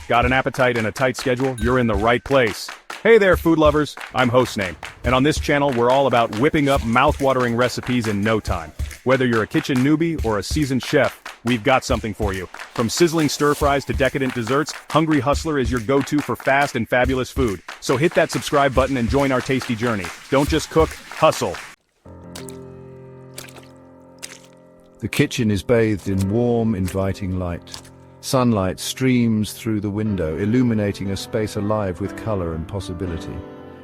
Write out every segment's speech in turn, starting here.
Got an appetite and a tight schedule? You're in the right place. Hey there, food lovers. I'm Hostname, and on this channel, we're all about whipping up mouth-watering recipes in no time. Whether you're a kitchen newbie or a seasoned chef, we've got something for you. From sizzling stir-fries to decadent desserts, Hungry Hustler is your go-to for fast and fabulous food. So hit that subscribe button and join our tasty journey. Don't just cook, hustle. The kitchen is bathed in warm, inviting light. Sunlight streams through the window, illuminating a space alive with color and possibility.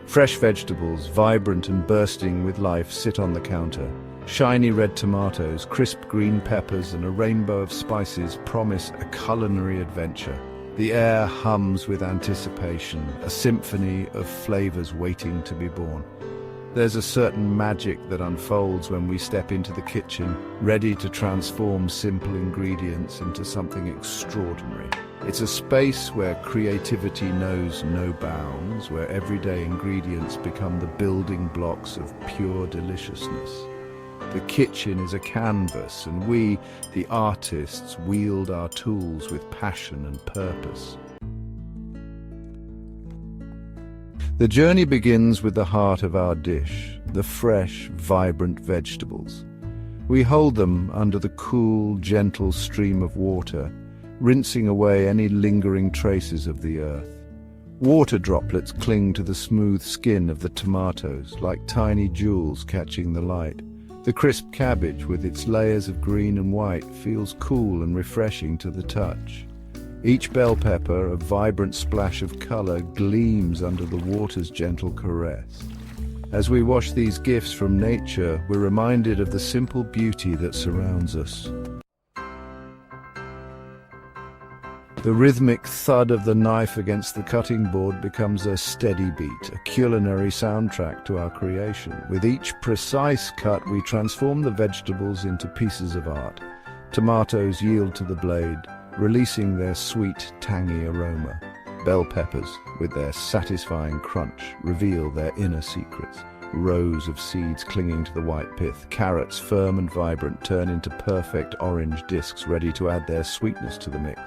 Fresh vegetables, vibrant and bursting with life, sit on the counter. Shiny red tomatoes, crisp green peppers, and a rainbow of spices promise a culinary adventure. The air hums with anticipation, a symphony of flavors waiting to be born. There's a certain magic that unfolds when we step into the kitchen, ready to transform simple ingredients into something extraordinary. It's a space where creativity knows no bounds, where everyday ingredients become the building blocks of pure deliciousness. The kitchen is a canvas, and we, the artists, wield our tools with passion and purpose. The journey begins with the heart of our dish, the fresh, vibrant vegetables. We hold them under the cool, gentle stream of water, rinsing away any lingering traces of the earth. Water droplets cling to the smooth skin of the tomatoes, like tiny jewels catching the light. The crisp cabbage, with its layers of green and white, feels cool and refreshing to the touch. Each bell pepper, a vibrant splash of color, gleams under the water's gentle caress. As we wash these gifts from nature, we're reminded of the simple beauty that surrounds us. The rhythmic thud of the knife against the cutting board becomes a steady beat, a culinary soundtrack to our creation. With each precise cut, we transform the vegetables into pieces of art. Tomatoes yield to the blade, releasing their sweet, tangy aroma. Bell peppers, with their satisfying crunch, reveal their inner secrets. Rows of seeds clinging to the white pith. Carrots, firm and vibrant, turn into perfect orange discs, ready to add their sweetness to the mix.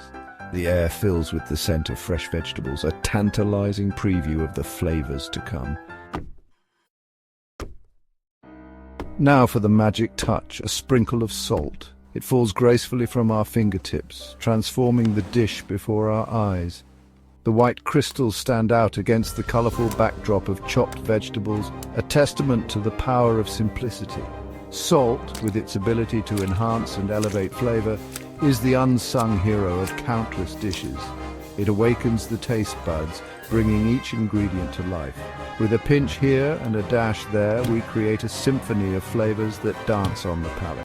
The air fills with the scent of fresh vegetables, a tantalizing preview of the flavors to come. Now for the magic touch, a sprinkle of salt. It falls gracefully from our fingertips, transforming the dish before our eyes. The white crystals stand out against the colorful backdrop of chopped vegetables, a testament to the power of simplicity. Salt, with its ability to enhance and elevate flavor, is the unsung hero of countless dishes. It awakens the taste buds, bringing each ingredient to life. With a pinch here and a dash there, we create a symphony of flavors that dance on the palate.